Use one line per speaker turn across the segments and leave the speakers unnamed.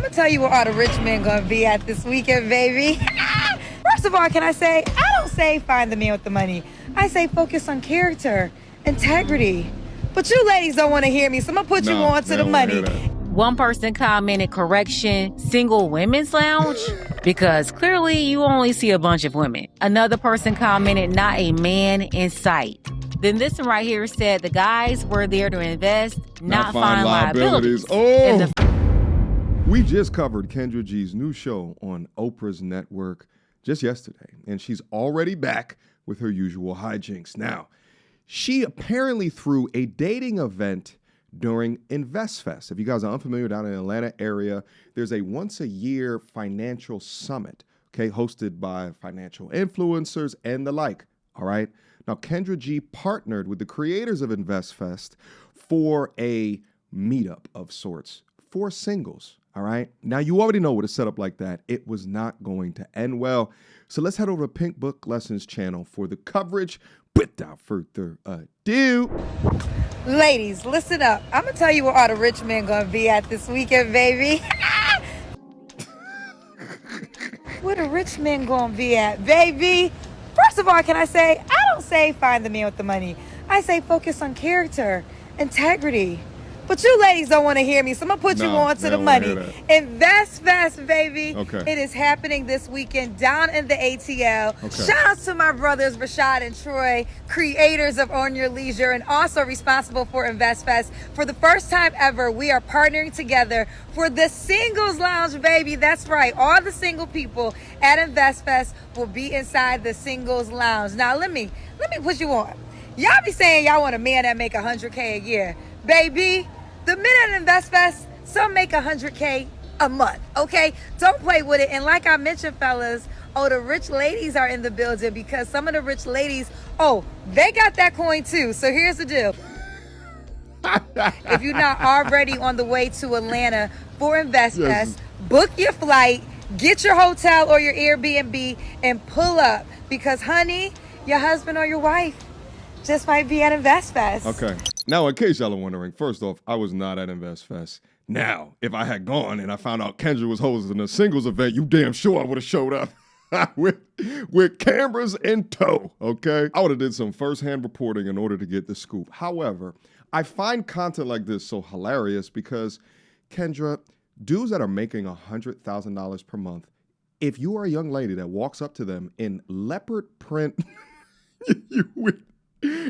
gonna tell you where all the rich men gonna be at this weekend, baby. First of all, can I say, I don't say find the man with the money. I say focus on character, integrity. But you ladies don't want to hear me, so I'm gonna put you on to the money.
One person commented, correction, single women's lounge, because clearly you only see a bunch of women. Another person commented, not a man in sight. Then this one right here said the guys were there to invest, not find liabilities.
Oh! We just covered Kendra G's new show on Oprah's network just yesterday, and she's already back with her usual hijinks. Now, she apparently threw a dating event during Investfest. If you guys are unfamiliar, down in the Atlanta area, there's a once-a-year financial summit, okay, hosted by financial influencers and the like, all right? Now, Kendra G partnered with the creators of Investfest for a meetup of sorts for singles, all right? Now, you already know with a setup like that, it was not going to end well. So let's head over to Pink Book Lessons channel for the coverage. Without further ado.
Ladies, listen up. I'm gonna tell you where all the rich men gonna be at this weekend, baby. Where the rich men gonna be at, baby? First of all, can I say, I don't say find the man with the money. I say focus on character, integrity. But you ladies don't want to hear me, so I'm going to put you on to the money. Investfest, baby.
Okay.
It is happening this weekend down in the ATL.
Okay.
Shout out to my brothers, Rashad and Troy, creators of On Your Leisure and also responsible for Investfest. For the first time ever, we are partnering together for the Singles Lounge, baby. That's right. All the single people at Investfest will be inside the Singles Lounge. Now, let me put you on. Y'all be saying y'all want a man that make $100K a year. Baby, the men at Investfest, some make $100K a month, okay? Don't play with it. And like I mentioned, fellas, the rich ladies are in the building because some of the rich ladies, they got that coin too. So here's the deal. If you're not already on the way to Atlanta for Investfest, book your flight, get your hotel or your Airbnb, and pull up because, honey, your husband or your wife just might be at Investfest.
Okay. Now, in case y'all are wondering, first off, I was not at Investfest. Now, if I had gone and I found out Kendra was hosting a singles event, you damn sure I would have showed up with cameras in tow, okay? I would have did some firsthand reporting in order to get the scoop. However, I find content like this so hilarious because, Kendra, dudes that are making $100,000 per month, if you are a young lady that walks up to them in leopard print,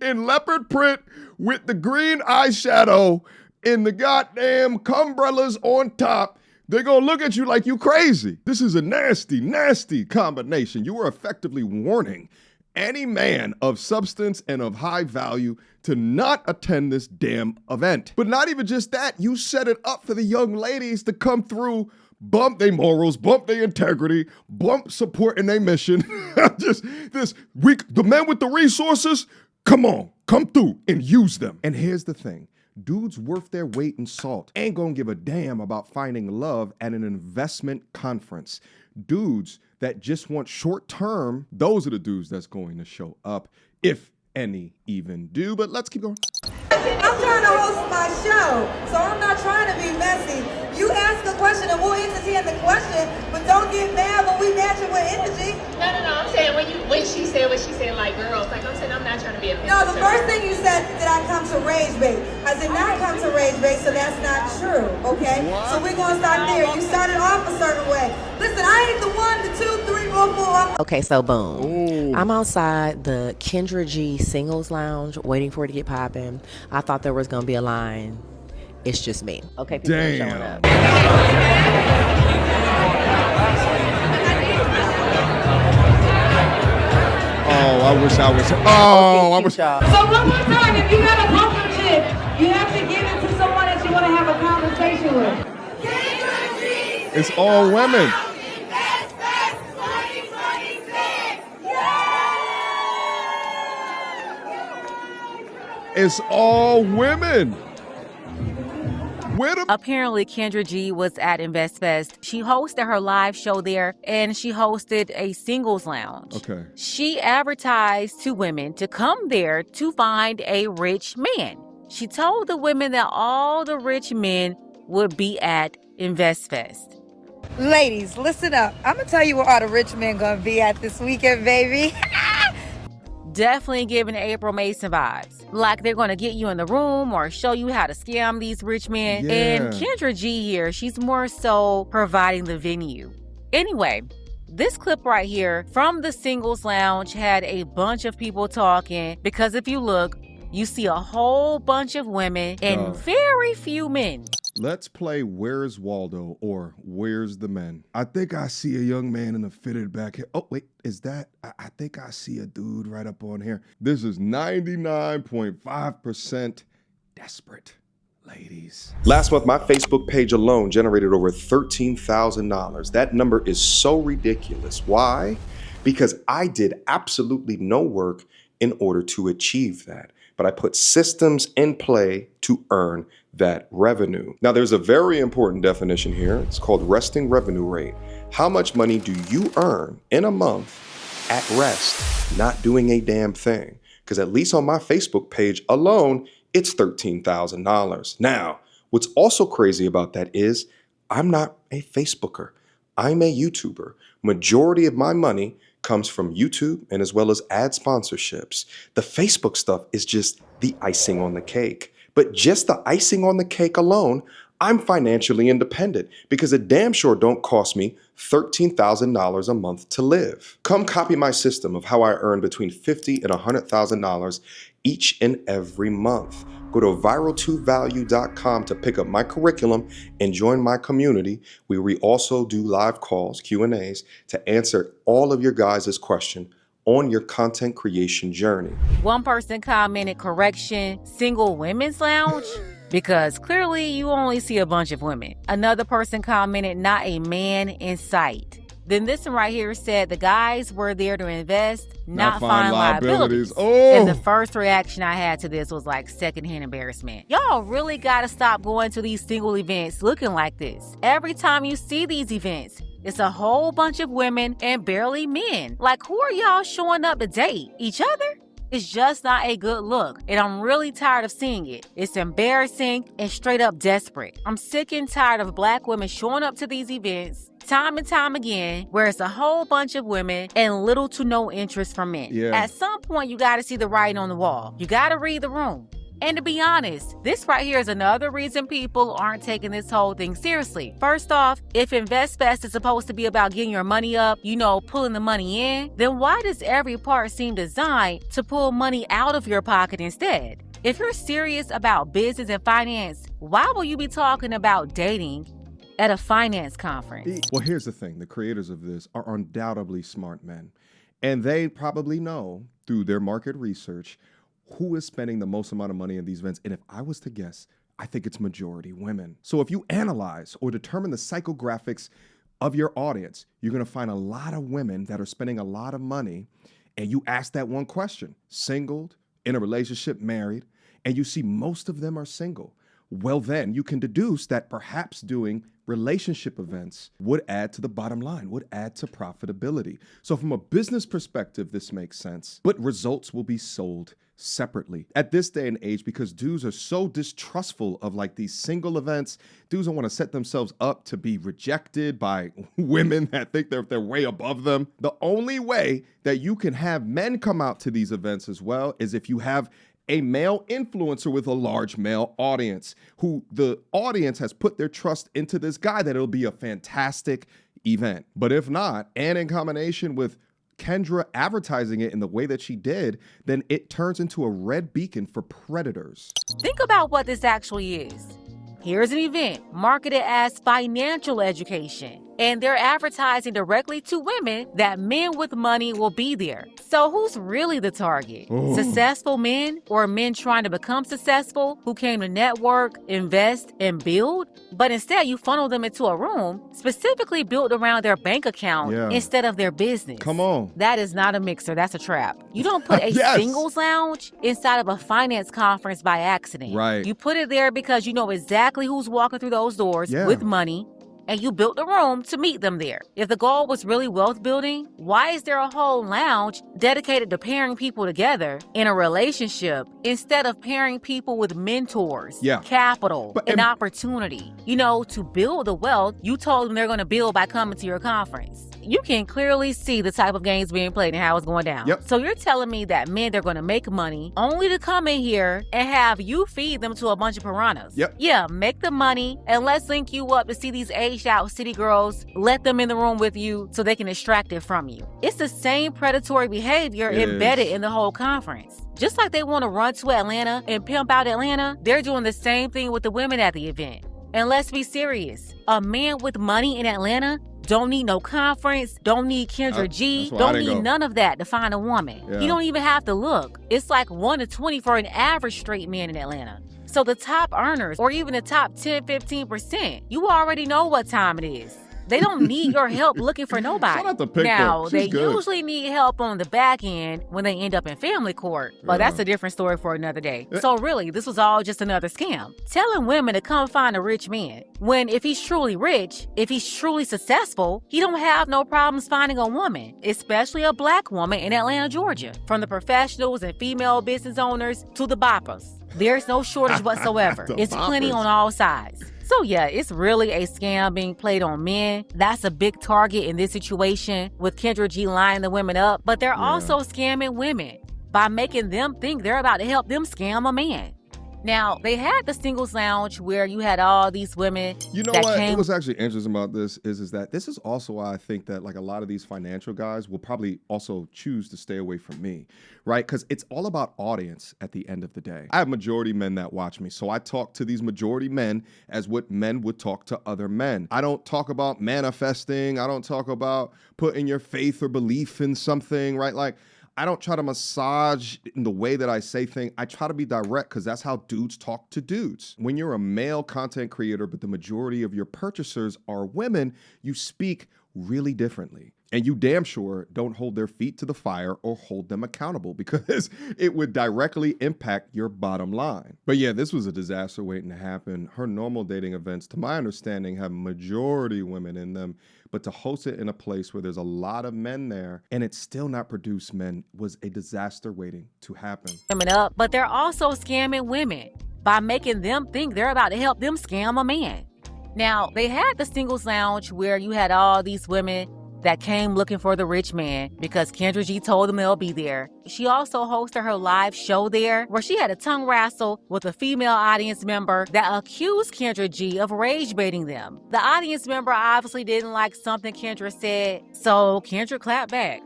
in leopard print with the green eyeshadow and the goddamn umbrellas on top, they're going to look at you like you crazy. This is a nasty, nasty combination. You are effectively warning any man of substance and of high value to not attend this damn event. But not even just that, you set it up for the young ladies to come through, bump their morals, bump their integrity, bump support in their mission. The men with the resources, come on, come through and use them. And here's the thing. Dudes worth their weight in salt ain't gonna give a damn about finding love at an investment conference. Dudes that just want short term, those are the dudes that's going to show up, if any even do. But let's keep going.
I'm trying to host my show, so I'm not trying to be messy. You ask a question and we'll entertain the question, but don't get mad when we match it with energy.
No. I'm saying when she said what she said, like girls, like I'm saying, I'm not trying to be a.
No, the first thing you said, did I come to rage bait? I did not come to rage bait, so that's not true, okay? What? So we're gonna start there. You started off a certain way. Listen, I ain't the 1, the 2, 3, 4, 4.
Okay, so boom.
Ooh.
I'm outside the Kendra G Singles Lounge waiting for it to get popping. I thought there was gonna be a line. It's just me. Okay, people are showing up.
I wish I was. I wish.
So one more time, if you got a pumpkin chip, you have to give it to someone that you want to have a conversation with.
It's all women. It's all women.
Apparently, Kendra G was at Investfest. She hosted her live show there, and she hosted a singles lounge.
Okay.
She advertised to women to come there to find a rich man. She told the women that all the rich men would be at Investfest.
Ladies, listen up. I'm going to tell you where all the rich men going to be at this weekend, baby.
Definitely giving April Mason vibes. Like they're going to get you in the room or show you how to scam these rich men.
Yeah.
And Kendra G here, she's more so providing the venue. Anyway, this clip right here from the Singles Lounge had a bunch of people talking because if you look, you see a whole bunch of women and very few men.
Let's play Where's Waldo or Where's the Men? I think I see a young man in a fitted back here. Oh, wait, is that? I think I see a dude right up on here. This is 99.5% desperate. Ladies.
Last month, my Facebook page alone generated over $13,000. That number is so ridiculous. Why? Because I did absolutely no work in order to achieve that. But I put systems in play to earn that revenue. Now, there's a very important definition here. It's called resting revenue rate. How much money do you earn in a month at rest, not doing a damn thing? Because at least on my Facebook page alone, it's $13,000. Now, what's also crazy about that is I'm not a Facebooker. I'm a YouTuber. Majority of my money comes from YouTube and as well as ad sponsorships. The Facebook stuff is just the icing on the cake. But just the icing on the cake alone, I'm financially independent because it damn sure don't cost me $13,000 a month to live. Come copy my system of how I earn between $50,000 and $100,000 each and every month. Go to viral2value.com to pick up my curriculum and join my community where we also do live calls, Q&As, to answer all of your guys' questions on your content creation journey.
One person commented, correction, single women's lounge? Because clearly you only see a bunch of women. Another person commented, not a man in sight. Then this one right here said the guys were there to invest, not find liabilities.
Oh.
And the first reaction I had to this was like secondhand embarrassment. Y'all really gotta stop going to these single events looking like this. Every time you see these events, it's a whole bunch of women and barely men. Like, who are y'all showing up to date? Each other? It's just not a good look, and I'm really tired of seeing it. It's embarrassing and straight up desperate. I'm sick and tired of black women showing up to these events time and time again, where it's a whole bunch of women and little to no interest from men.
Yeah.
At some point, you gotta see the writing on the wall. You gotta read the room. And to be honest, this right here is another reason people aren't taking this whole thing seriously. First off, if Investfest is supposed to be about getting your money up, pulling the money in, then why does every part seem designed to pull money out of your pocket instead? If you're serious about business and finance, why will you be talking about dating at a finance conference?
Well, here's the thing. The creators of this are undoubtedly smart men. And they probably know through their market research who is spending the most amount of money in these events. And if I was to guess, I think it's majority women. So if you analyze or determine the psychographics of your audience, you're going to find a lot of women that are spending a lot of money. And you ask that one question, singled, in a relationship, married, and you see most of them are single. Well, then you can deduce that perhaps doing relationship events would add to the bottom line, would add to profitability. So from a business perspective, this makes sense, but results will be sold separately at this day and age because dudes are so distrustful of like these single events. Dudes don't want to set themselves up to be rejected by women that think they're way above them. The only way that you can have men come out to these events as well is if you have a male influencer with a large male audience who the audience has put their trust into this guy that it'll be a fantastic event. But if not, and in combination with Kendra advertising it in the way that she did, then it turns into a red beacon for predators.
Think about what this actually is. Here's an event marketed as financial education, and they're advertising directly to women that men with money will be there. So who's really the target?
Oh.
Successful men or men trying to become successful who came to network, invest, and build? But instead you funnel them into a room specifically built around their bank account instead of their business.
Come on.
That is not a mixer, that's a trap. You don't put a
Yes.
singles lounge inside of a finance conference by accident.
Right.
You put it there because you know exactly who's walking through those doors with money and you built a room to meet them there. If the goal was really wealth building, why is there a whole lounge dedicated to pairing people together in a relationship instead of pairing people with mentors, capital, and opportunity? You know, to build the wealth you told them they're going to build by coming to your conference. You can clearly see the type of games being played and how it's going down. So you're telling me that men, they're going to make money only to come in here and have you feed them to a bunch of piranhas. Yeah, make the money and let's link you up to see these aged out city girls. Let them in the room with you so they can extract it from you. It's the same predatory behavior embedded in the whole conference. Just like they want to run to Atlanta and pimp out Atlanta, they're doing the same thing with the women at the event. And let's be serious. A man with money in Atlanta don't need no conference, don't need Kendra G, don't need none of that to find a woman. You don't even have to look. It's like 1 to 20 for an average straight man in Atlanta. So the top earners, or even the top 10, 15%, you already know what time it is. They don't need your help looking for nobody. Now, they usually need help on the back end when they end up in family court, but that's a different story for another day. So really, this was all just another scam. Telling women to come find a rich man, when if he's truly rich, if he's truly successful, he don't have no problems finding a woman, especially a black woman in Atlanta, Georgia. From the professionals and female business owners to the boppers. There's no shortage whatsoever. It's plenty on all sides. So yeah, it's really a scam being played on men. That's a big target in this situation with Kendra G lining the women up. But they're also scamming women by making them think they're about to help them scam a man. Now, they had the singles lounge where you had all these women.
You know what? It was actually interesting about this is that this is also why I think that like a lot of these financial guys will probably also choose to stay away from me, right? Because it's all about audience at the end of the day. I have majority men that watch me, so I talk to these majority men as what men would talk to other men. I don't talk about manifesting. I don't talk about putting your faith or belief in something, right? Like, I don't try to massage in the way that I say things. I try to be direct because that's how dudes talk to dudes. When you're a male content creator, but the majority of your purchasers are women, you speak really differently. And you damn sure don't hold their feet to the fire or hold them accountable because it would directly impact your bottom line. But yeah, this was a disaster waiting to happen. Her normal dating events, to my understanding, have majority women in them. But to host it in a place where there's a lot of men there and it's still not produce men was a disaster waiting to happen.
But they're also scamming women by making them think they're about to help them scam a man. Now, they had the singles lounge where you had all these women that came looking for the rich man because Kendra G told them they'll be there. She also hosted her live show there where she had a tongue wrestle with a female audience member that accused Kendra G of rage baiting them. The audience member obviously didn't like something Kendra said, so Kendra clapped back.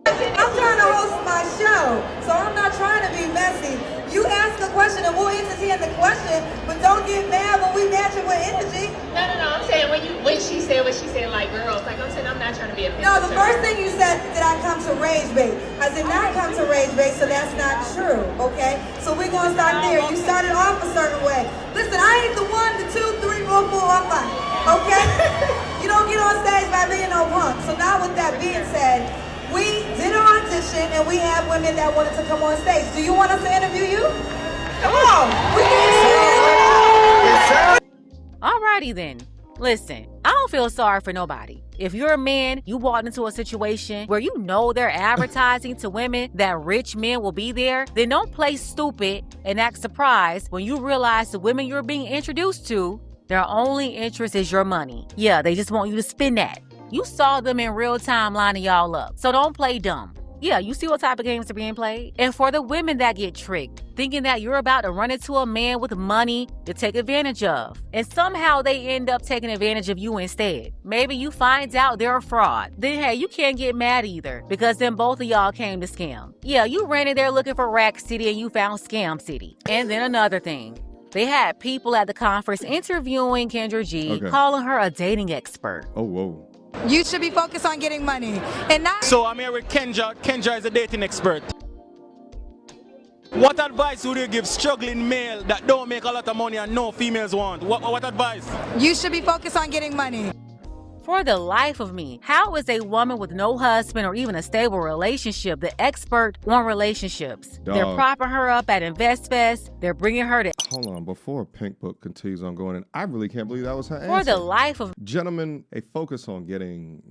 I'm trying to host my show, so I'm not trying to be messy. You ask a question and we'll entertain the question, but don't get mad when we match it with energy.
No, I'm saying when she said what she said, like girls, like I'm saying, I'm not trying to be offensive.
No, the first thing you said, did I come to rage bait? I did not come to rage bait, so that's not true, okay? So we're gonna start there. You started off a certain way. Listen, I ain't the 1, the 2, 3, 4, 4, or 5, okay? You don't get on stage by being no punk. So now with that being said, we did an audition and we have women that wanted to come on stage. Do you want us to interview you? Come on. We can.
Alrighty then. Listen, I don't feel sorry for nobody. If you're a man, you walked into a situation where you know they're advertising to women that rich men will be there, then don't play stupid and act surprised when you realize the women you're being introduced to, their only interest is your money. Yeah, they just want you to spend that. You saw them in real time lining y'all up, so don't play dumb. Yeah, you see what type of games are being played? And for the women that get tricked, thinking that you're about to run into a man with money to take advantage of, and somehow they end up taking advantage of you instead. Maybe you find out they're a fraud. Then hey, you can't get mad either, because then both of y'all came to scam. Yeah, you ran in there looking for Rack City and you found Scam City. And then another thing. They had people at the conference interviewing Kendra G, calling her a dating expert.
Oh, whoa.
You should be focused on getting money and not.
So I'm here with Kendra. Kendra is a dating expert. What advice would you give struggling male that don't make a lot of money and no females want? What advice?
You should be focused on getting money.
For the life of me, how is a woman with no husband or even a stable relationship the expert on relationships?
Dog.
They're propping her up at Investfest. They're bringing her to...
Hold on, before Pink Book continues on going, and I really can't believe that was her answer.
For the life of...
Gentlemen, a focus on getting,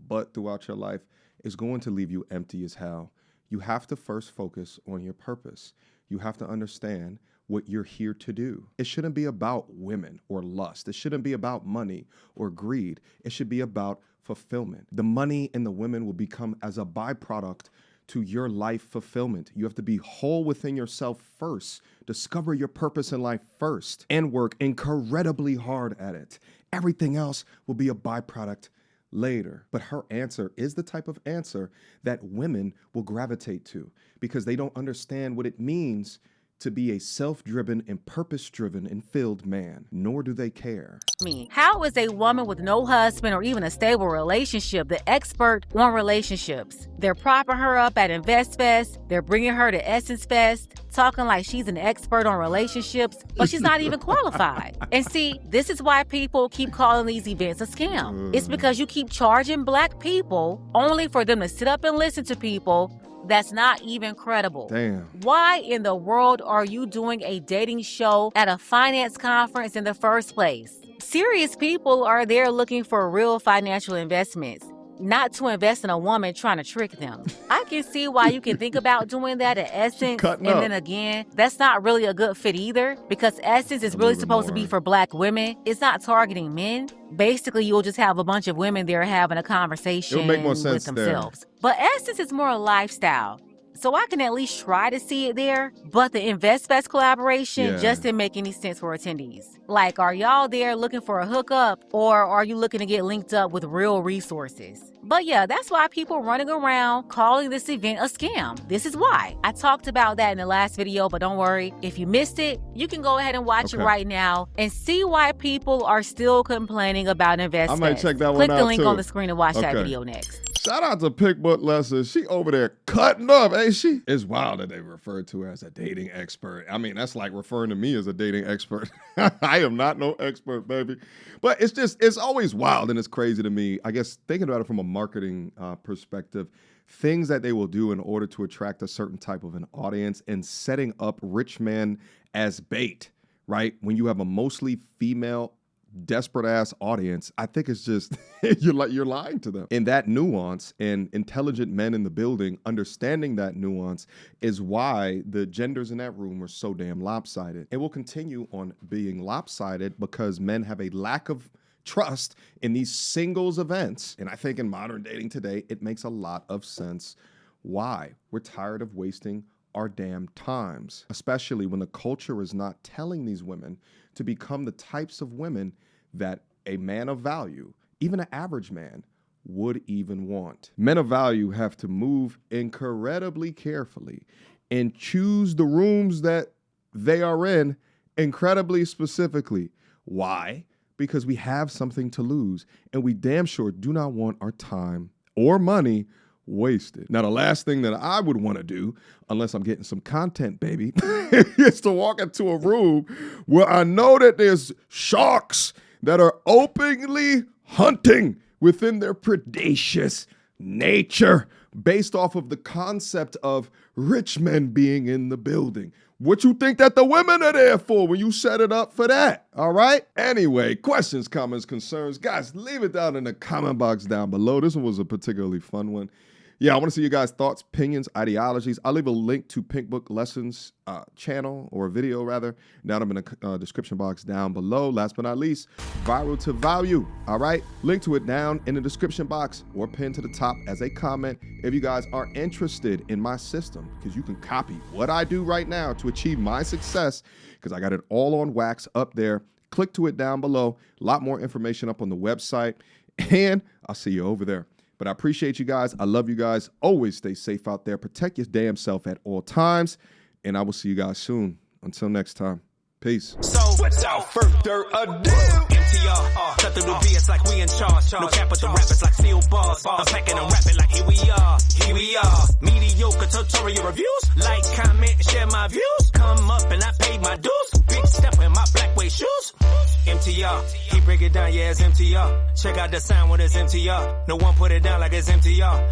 butt throughout your life is going to leave you empty as hell. You have to first focus on your purpose. You have to understand what you're here to do. It shouldn't be about women or lust. It shouldn't be about money or greed. It should be about fulfillment. The money and the women will become as a byproduct to your life fulfillment. You have to be whole within yourself first. Discover your purpose in life first and work incredibly hard at it. Everything else will be a byproduct later. But her answer is the type of answer that women will gravitate to because they don't understand what it means to be a self-driven and purpose-driven and filled man, nor do they care.
Me. How is a woman with no husband or even a stable relationship the expert on relationships? They're propping her up at Investfest. They're bringing her to Essence Fest, talking like she's an expert on relationships, but she's not even qualified. And see, this is why people keep calling these events a scam. It's because you keep charging Black people only for them to sit up and listen to people that's not even credible.
Damn.
Why in the world are you doing a dating show at a finance conference in the first place? Serious people are there looking for real financial investments, not to invest in a woman trying to trick them. I can see why you can think about doing that at Essence, and then again, that's not really a good fit either, because Essence is really supposed to be for Black women. It's not targeting men. Basically, you'll just have a bunch of women there having a conversation
It'll make more sense
with themselves. But Essence is more a lifestyle, so I can at least try to see it there. But the Investfest collaboration just didn't make any sense for attendees. Like, are y'all there looking for a hookup, or are you looking to get linked up with real resources? But yeah, that's why people running around calling this event a scam. This is why. I talked about that in the last video, but don't worry. If you missed it, you can go ahead and watch it right now and see why people are still complaining about Investfest.
I might check that one
Click
out
the link
too.
on the screen to watch that video next.
Shout out to Pink Book Lesson. She over there cutting up, ain't she? It's wild that they refer to her as a dating expert. I mean, that's like referring to me as a dating expert. I am not no expert, baby. But it's always wild and it's crazy to me. I guess thinking about it from a marketing perspective, things that they will do in order to attract a certain type of an audience and setting up rich men as bait, right? When you have a mostly female desperate ass audience, I think it's just you're lying to them. And that nuance and intelligent men in the building understanding that nuance is why the genders in that room were so damn lopsided. It will continue on being lopsided because men have a lack of trust in these singles events. And I think in modern dating today, it makes a lot of sense why. We're tired of wasting our damn times, especially when the culture is not telling these women to become the types of women that a man of value, even an average man, would even want. Men of value have to move incredibly carefully and choose the rooms that they are in incredibly specifically. Why? Because we have something to lose, and we damn sure do not want our time or money wasted. Now, the last thing that I would want to do, unless I'm getting some content, baby, is to walk into a room where I know that there's sharks that are openly hunting within their predacious nature based off of the concept of rich men being in the building. What you think that the women are there for when you set it up for that, all right? Anyway, questions, comments, concerns, guys, leave it down in the comment box down below. This one was a particularly fun one. Yeah, I want to see you guys' thoughts, opinions, ideologies. I'll leave a link to Pink Book Lessons channel, or video rather, down in the description box down below. Last but not least, viral to value, all right? Link to it down in the description box or pinned to the top as a comment if you guys are interested in my system, because you can copy what I do right now to achieve my success, because I got it all on wax up there. Click to it down below. A lot more information up on the website, and I'll see you over there. But I appreciate you guys. I love you guys. Always stay safe out there. Protect your damn self at all times. And I will see you guys soon. Until next time. Peace.
So without further ado, MTR, cut through the BS like we in charge. No cap with the rappers like steel bars. I'm packing and rapping like here we are. Here we are. Mediocre tutorial reviews. Like, comment, share my views. Come up and I paid my dues. Big step in my black way shoes. MTR, keep break it down, yeah, it's MTR. Check out the sound when it's MTR. No one put it down like it's MTR.